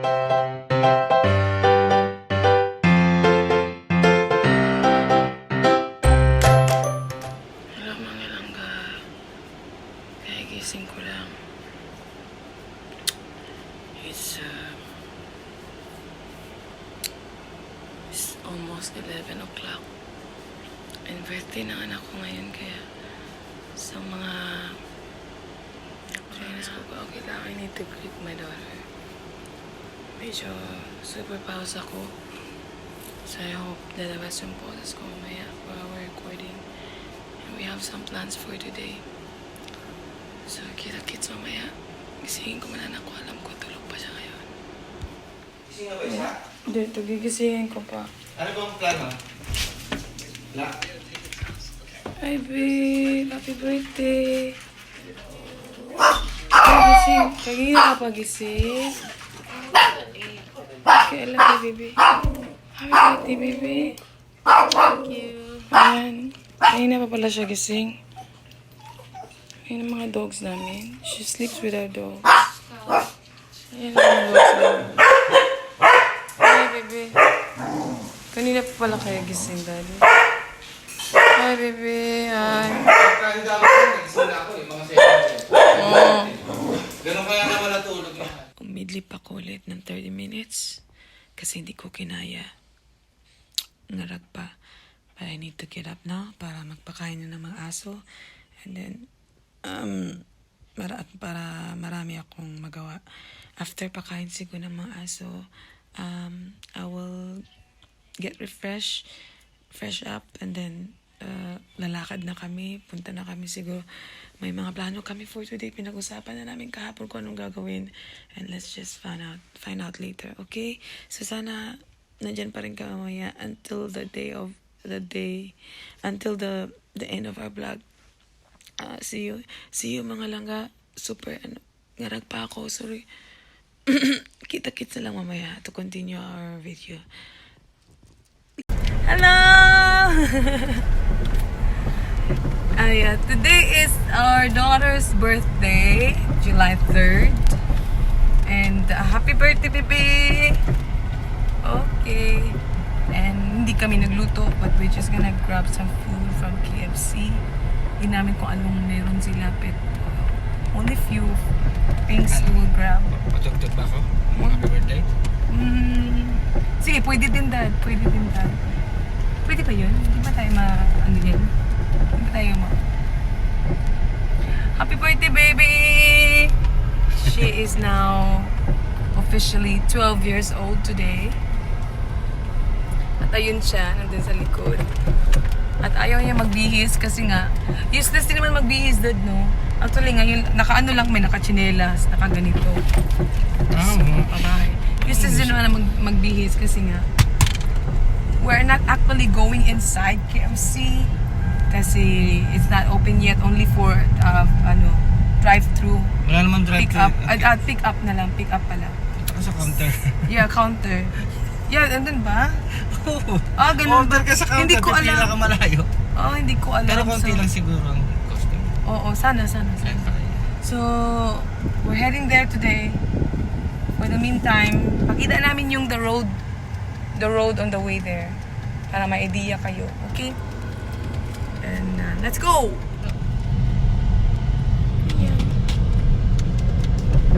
Hello mga langga. Kaya gising ko lang. It's almost 11 o'clock. And birthday ng anak ko ngayon kaya sa mga friends ko ba, okay lang, I need to greet my daughter. Medyo super pause ako. So I hope lalabas yung poses ko mamaya while we're recording. And we have some plans for today. So kita-kits mamaya. Gisingin ko man anak ko. Alam ko tulog pa siya ngayon. Gising na ba siya? Dito, gigisingin ko pa. Ano bang plano? La? Hi, babe. Happy birthday. Pagising. Kagigil ka pagising. Okay, I love you, baby. Happy birthday, baby. Thank you. Ayan. Kanina pa pala siya gising. Ayan ang mga dogs namin. She sleeps with our dogs. Ayan ang mga dogs namin. Hi, baby. Kanina pa pala kaya gising, daddy. Hi, baby. Hi. Pagkano dapat ko, nagising na ako eh, mga 7. Oh. Ganun kaya naman natulog na. Umidlip ako ulit ng 30 minutes kasi hindi ko kinaya. Ngarag pa. But I need to get up now para magpakain na ng mga aso. And then, para marami akong magawa. After pakain siguro ng mga aso, I will get fresh up, and then lalakad na kami, punta na kami siguro. May mga plano kami for today. Pinag-usapan na namin kahapon kung anong gagawin, and let's just find out later, okay? So sana nandyan pa rin ka mamaya until the end of our vlog. See you mga langga. Super ngarag pa ako, sorry. Kita-kits na lang mamaya to continue our video. Hello! Today is our daughter's birthday, July 3rd. And happy birthday, baby! Okay. And hindi kami nagluto, but we're just gonna grab some food from KFC. Hindi namin kung anong meron sila, but only few things we will grab. Patugtog ba ako? Happy birthday? Sige, pwede din, Dad. Pwede ba yun? Hindi ba tayo ano yan? Hindi ba tayo Happy birthday, baby! She is now officially 12 years old today. At ayun siya, nandun sa likod. At ayaw niya magbihis kasi nga, useless din naman magbihis, Dad, no? Actually, ngayon, nakaano lang, may nakachinelas, nakaganito. So, pabahay. Useless din naman magbihis kasi nga, we're not actually going inside KFC kasi it's not open yet, only for drive-through. Wala naman drive-thru. Pick up na lang, pick up pala. Ako sa counter. Yeah, counter. Yeah, andun ba? Ganun. Order ka sa counter, Hindi ko pipila alam. ka malayo. Hindi ko alam. Pero konti lang siguro ang costume. Oo, sana. So, we're heading there today. For the meantime, pakita namin yung the road on the way there. Para may idea kayo. Okay? And let's go! Yeah.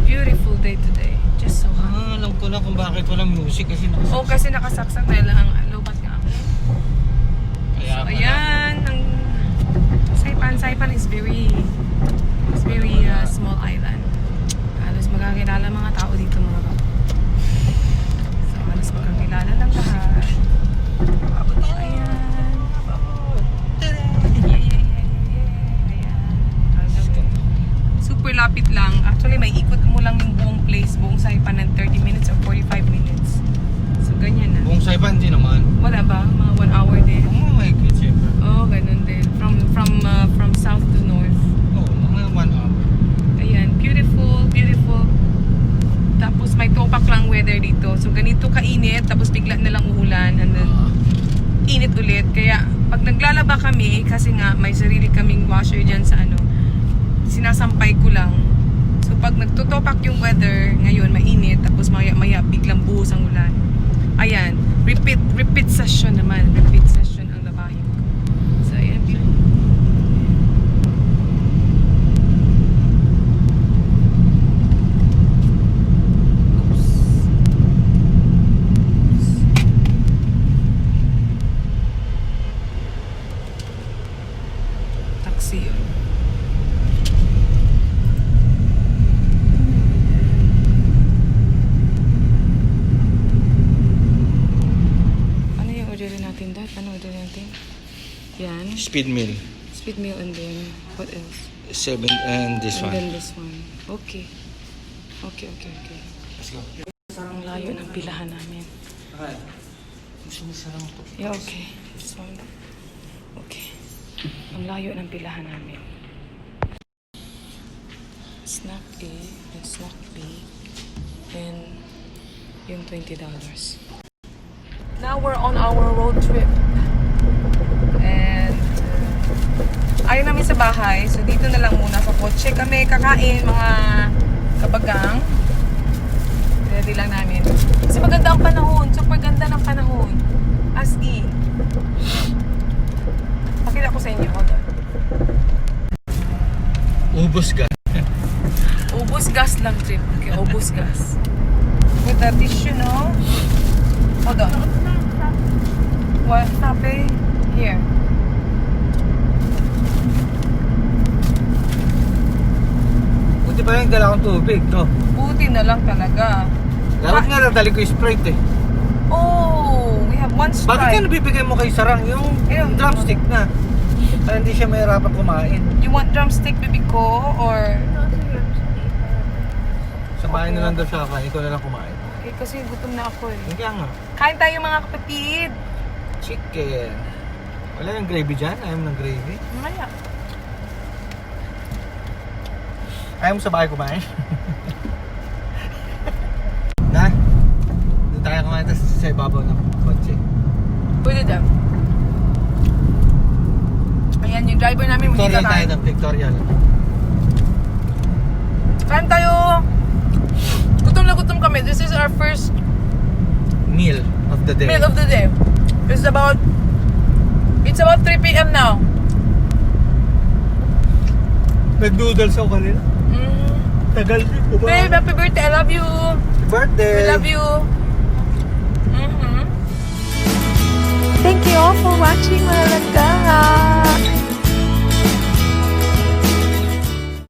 Beautiful day today. Just so hot. Alam ko na kung bakit walang music kasi nakasaksak. Kasi nakasaksak na lang. Lobat nga ako. Kaya So, ayan. Ang Saipan is very small island. Halos magkakilala mga tao dito, mga baka. So, halos magkakilala lang lahat. Ayan. Ayan. Super lapit lang. Actually, may ikot mo lang yung buong place, buong Saipan ng 30 minutes or 45 minutes. So, ganyan na. buong Saipan din naman. Wala ba? Mga 1 hour din. My God, syempre. Ganun din. From south to north. Mga 1 hour. Ayan, beautiful. Tapos may topak lang weather dito. So ganito kainit, tapos bigla na lang uulan, and then init ulit. Kaya pag naglalaba kami, kasi nga may sarili kaming washer dyan sa sinasampay ko lang. So pag nagtutopak yung weather, ngayon mainit, tapos maya bigla Speed meal. Speed meal and then what else? 7 and this And one. then this one. Okay. Okay. Let's go. Ang layo ng pilahan namin. Okay. Gusto mo sarang to? Yeah, okay. This one. Okay. Ang layo ng pilahan namin. Snack A and snack B. And yung $20. Now we're on our road trip. And ayaw namin sa bahay. So dito na lang muna sa kotse kami kakain mga kabagang. Ready lang namin. Kasi maganda ang panahon. Super ganda ng panahon. As in. Pakita ko sa inyo. Hold on. Ubus ka. Ubus gas lang trip. Okay, ubus gas. With the tissue, no? Hold on. What? Sabi? Here. Buti pa yung dala kong tubig, no? Buti na lang talaga. Dapat nga nadali ko yung Sprite eh. Oh, we have one Bakit ka Sprite. nabibigay mo kay Sarang yung Ayun. drumstick na? Para hindi siya mahirapan kumain. You want drumstick, baby ko? Or... Samahin na lang daw siya kain. Ikaw na lang kumain. Okay, kasi gutom na ako eh. Hindi nga. Kain tayo mga kapatid. Chicken. Wala yung gravy dyan? Ayaw mo ng gravy? Mamaya. Ayaw mo sa bahay kumain? Na? Doon tayo kumain tapos sa ibabaw ng kotse. Pwede daw. Ayan, yung driver namin hindi Victorial tayo kakain. ng Victorial. Kain tayo. Gutom na gutom kami. This is our first Meal of the day. meal of the day. It's about 3 p.m. now. Nag-noodles ako kanina. Tagal din. Babe, happy birthday. I love you. Birthday. We love you. Thank you all for watching, mga langga.